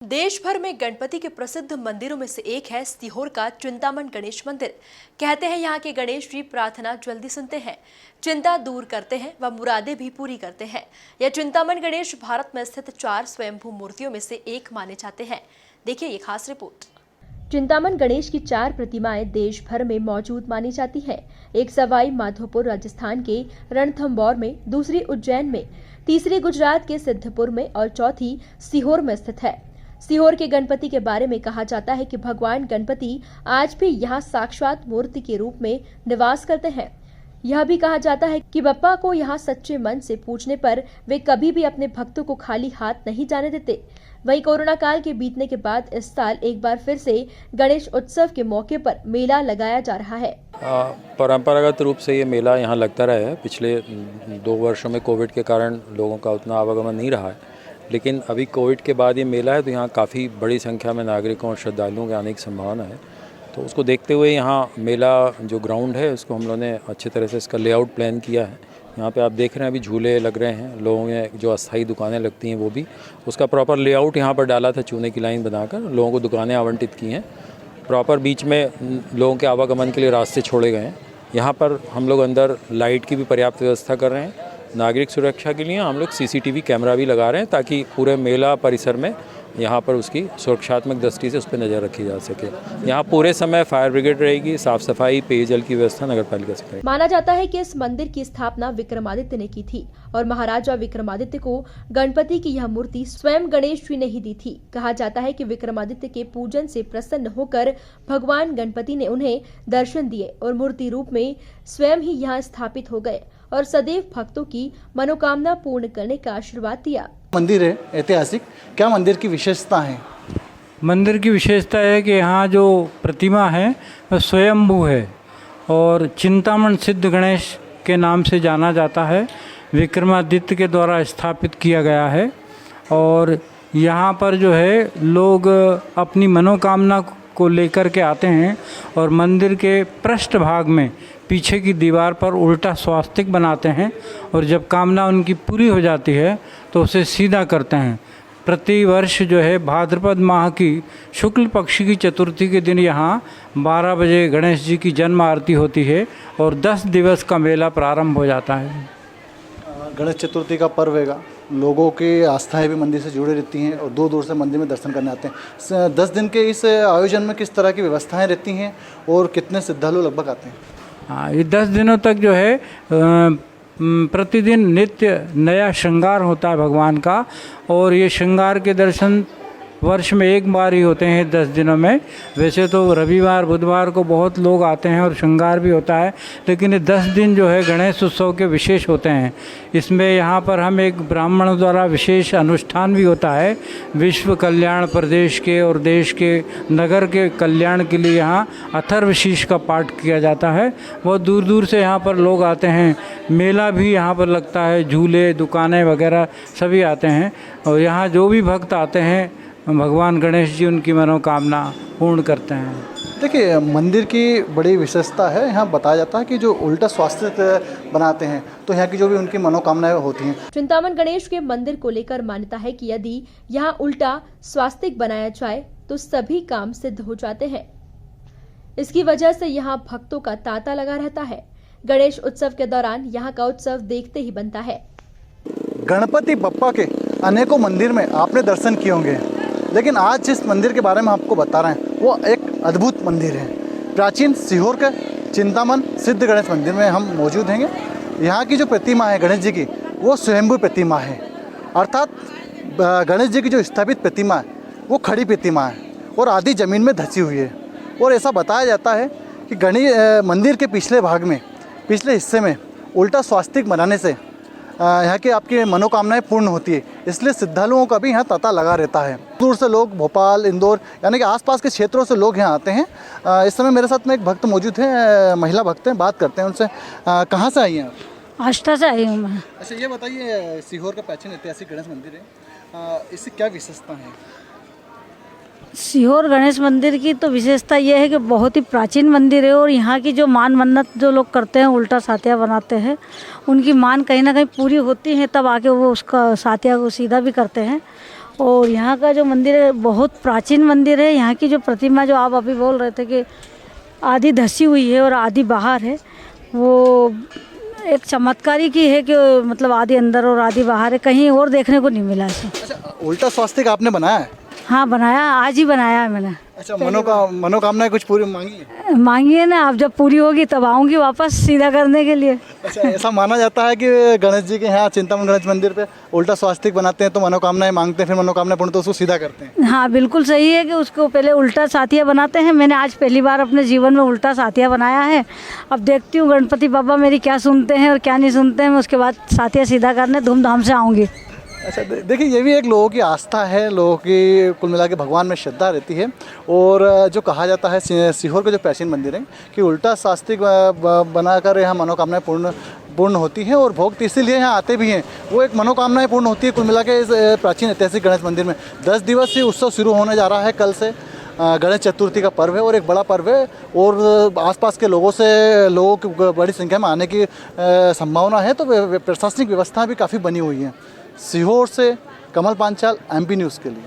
देश भर में गणपति के प्रसिद्ध मंदिरों में से एक है सीहोर का चिंतामण गणेश मंदिर। कहते हैं यहाँ के गणेश जी प्रार्थना जल्दी सुनते हैं, चिंता दूर करते हैं व मुरादें भी पूरी करते हैं। यह चिंतामण गणेश भारत में स्थित 4 स्वयंभू मूर्तियों में से एक माने जाते हैं। देखिए ये खास रिपोर्ट। चिंतामण गणेश की 4 प्रतिमाएं देश भर में मौजूद मानी जाती है। एक सवाई माधोपुर राजस्थान के रणथंभौर में, दूसरी उज्जैन में, तीसरी गुजरात के सिद्धपुर में और चौथी सीहोर में स्थित है। सीहोर के गणपति के बारे में कहा जाता है कि भगवान गणपति आज भी यहाँ साक्षात मूर्ति के रूप में निवास करते हैं। यह भी कहा जाता है कि बप्पा को यहाँ सच्चे मन से पूजने पर वे कभी भी अपने भक्तों को खाली हाथ नहीं जाने देते। वहीं कोरोना काल के बीतने के बाद इस साल एक बार फिर से गणेश उत्सव के मौके पर मेला लगाया जा रहा है। परंपरागत रूप से ये मेला यहाँ लगता रहा है। पिछले 2 वर्षों में कोविड के कारण लोगों का उतना आवागमन नहीं रहा है, लेकिन अभी कोविड के बाद ये मेला है तो यहाँ काफ़ी बड़ी संख्या में नागरिकों और श्रद्धालुओं के आने की संभावना है। तो उसको देखते हुए यहाँ मेला जो ग्राउंड है उसको हम लोगों ने अच्छी तरह से इसका लेआउट प्लान किया है। यहाँ पे आप देख रहे हैं अभी झूले लग रहे हैं, लोगों में जो अस्थायी दुकानें लगती हैं वो भी, उसका प्रॉपर लेआउट यहाँ पर डाला था। चूने की लाइन बनाकर लोगों को दुकानें आवंटित की हैं। प्रॉपर बीच में लोगों के आवागमन के लिए रास्ते छोड़े गए हैं। यहाँ पर हम लोग अंदर लाइट की भी पर्याप्त व्यवस्था कर रहे हैं। नागरिक सुरक्षा के लिए हम लोग CCTV कैमरा भी लगा रहे हैं ताकि पूरे मेला परिसर में यहाँ पर उसकी सुरक्षात्मक दृष्टि से उस पर नज़र रखी जा सके। यहाँ पूरे समय फायर ब्रिगेड रहेगी, साफ सफाई, पेयजल की व्यवस्था नगर पालिका से करेगी। माना जाता है कि इस मंदिर की स्थापना विक्रमादित्य ने की थी और महाराजा विक्रमादित्य को गणपति की यह मूर्ति स्वयं गणेश जी ने ही दी थी। कहा जाता है कि विक्रमादित्य के पूजन से प्रसन्न होकर भगवान गणपति ने उन्हें दर्शन दिए और मूर्ति रूप में स्वयं ही यहाँ स्थापित हो गए और सदैव भक्तों की मनोकामना पूर्ण करने का आशीर्वाद दिया। मंदिर है ऐतिहासिक, क्या मंदिर की विशेषता है? मंदिर की विशेषता है कि यहाँ जो प्रतिमा है वह स्वयंभू है और चिंतामण सिद्ध गणेश के नाम से जाना जाता है। विक्रमादित्य के द्वारा स्थापित किया गया है और यहाँ पर जो है लोग अपनी मनोकामना को लेकर के आते हैं और मंदिर के पृष्ठ भाग में पीछे की दीवार पर उल्टा स्वास्तिक बनाते हैं और जब कामना उनकी पूरी हो जाती है तो उसे सीधा करते हैं। प्रति वर्ष जो है भाद्रपद माह की शुक्ल पक्ष की चतुर्थी के दिन यहाँ 12 बजे गणेश जी की जन्म आरती होती है और 10 दिवस का मेला प्रारंभ हो जाता है। गणेश चतुर्थी का पर्व है, लोगों की आस्थाएं भी मंदिर से जुड़ी रहती हैं और दूर दूर से मंदिर में दर्शन करने आते हैं। 10 दिन के इस आयोजन में किस तरह की व्यवस्थाएं रहती हैं और कितने श्रद्धालु लगभग आते हैं? हाँ, ये 10 दिनों तक जो है प्रतिदिन नित्य नया श्रृंगार होता है भगवान का और ये श्रृंगार के दर्शन वर्ष में एक बार ही होते हैं 10 दिनों में। वैसे तो रविवार बुधवार को बहुत लोग आते हैं और श्रृंगार भी होता है, लेकिन ये 10 दिन जो है गणेश उत्सव के विशेष होते हैं। इसमें यहाँ पर हम एक ब्राह्मणों द्वारा विशेष अनुष्ठान भी होता है। विश्व कल्याण, प्रदेश के और देश के नगर के कल्याण के लिए यहाँ अथर्वशीष का पाठ किया जाता है। बहुत दूर दूर से यहाँ पर लोग आते हैं। मेला भी यहाँ पर लगता है, झूले, दुकानें वगैरह सभी आते हैं और यहाँ जो भी भक्त आते हैं भगवान गणेश जी उनकी मनोकामना पूर्ण करते हैं। देखिए, मंदिर की बड़ी विशेषता है, यहाँ बताया जाता है कि जो उल्टा स्वास्तिक बनाते हैं तो यहाँ की जो भी उनकी मनोकामनाएं होती हैं। चिंतामण गणेश के मंदिर को लेकर मान्यता है कि यदि यहाँ उल्टा स्वास्तिक बनाया जाए तो सभी काम सिद्ध हो जाते हैं। इसकी वजह से यहाँ भक्तों का तांता लगा रहता है। गणेश उत्सव के दौरान यहाँ का उत्सव देखते ही बनता है। गणपति बप्पा के अनेकों मंदिर में आपने दर्शन किए होंगे, लेकिन आज जिस मंदिर के बारे में आपको बता रहे हैं वो एक अद्भुत मंदिर है। प्राचीन सीहोर के चिंतामण सिद्ध गणेश मंदिर में हम मौजूद हैं। यहाँ की जो प्रतिमा है गणेश जी की वो स्वयंभू प्रतिमा है, अर्थात गणेश जी की जो स्थापित प्रतिमा है वो खड़ी प्रतिमा है और आधी ज़मीन में धंसी हुई है। और ऐसा बताया जाता है कि मंदिर के पिछले हिस्से में उल्टा स्वास्तिक बनाने से यहाँ की आपकी मनोकामनाएं पूर्ण होती है, इसलिए श्रद्धालुओं का भी यहाँ तांता लगा रहता है। दूर से लोग, भोपाल, इंदौर यानी कि आसपास के क्षेत्रों से लोग यहाँ आते हैं। इस समय मेरे साथ में एक भक्त मौजूद है, महिला भक्त हैं, बात करते हैं उनसे। कहाँ से आई हैं आप? आष्टा से आई हूँ मैं। अच्छा, ये बताइए, सीहोर का प्राचीन ऐतिहासिक गणेश मंदिर है, इससे क्या विशेषता है? सीहोर गणेश मंदिर की तो विशेषता ये है कि बहुत ही प्राचीन मंदिर है और यहाँ की जो मान मन्नत जो लोग करते हैं, उल्टा सातिया बनाते हैं, उनकी मान कहीं ना कहीं पूरी होती है, तब आके वो उसका सातिया को सीधा भी करते हैं। और यहाँ का जो मंदिर है बहुत प्राचीन मंदिर है। यहाँ की जो प्रतिमा जो आप अभी बोल रहे थे कि आधी धसी हुई है और आधी बाहर है, वो एक चमत्कारी की है कि मतलब आधी अंदर और आधी बाहर है, कहीं और देखने को नहीं मिला इसे। अच्छा, उल्टा स्वास्तिक आपने बनाया है? हाँ बनाया, आज ही बनाया है मैंने। अच्छा, मनोकामनाएं कुछ पूरी मांगी है? मांगी है ना, अब जब पूरी होगी तब आऊँगी वापस सीधा करने के लिए। अच्छा, ऐसा माना जाता है कि गणेश जी के यहाँ चिंतामन गणेश मंदिर पे उल्टा स्वास्तिक बनाते हैं तो मनोकामनाएं मांगते हैं, फिर मनोकामना पूर्ण तो उसको सीधा करते हैं। हाँ बिल्कुल सही है कि उसको पहले उल्टा साथिया बनाते हैं। मैंने आज पहली बार अपने जीवन में उल्टा साथिया बनाया है। अब देखती हूँ गणपति बाबा मेरी क्या सुनते हैं और क्या नहीं सुनते हैं। मैं उसके बाद साथिया सीधा करने धूमधाम से आऊँगी। अच्छा, देखिए ये भी एक लोगों की आस्था है, लोगों की कुल मिला के भगवान में श्रद्धा रहती है। और जो कहा जाता है सीहोर के जो प्राचीन मंदिर हैं कि उल्टा स्वास्तिक बनाकर यहाँ मनोकामनाएं पूर्ण होती हैं और भक्त इसीलिए यहाँ आते भी हैं। वो एक मनोकामनाएं पूर्ण होती है कुल मिला के इस प्राचीन ऐतिहासिक गणेश मंदिर में। 10 दिवसीय उत्सव शुरू होने जा रहा है कल से। गणेश चतुर्थी का पर्व है और एक बड़ा पर्व है और आसपास के लोगों की बड़ी संख्या में आने की संभावना है। तो प्रशासनिक व्यवस्था भी काफ़ी बनी हुई है। सीहोर से कमल पांचाल, MP न्यूज़ के लिए।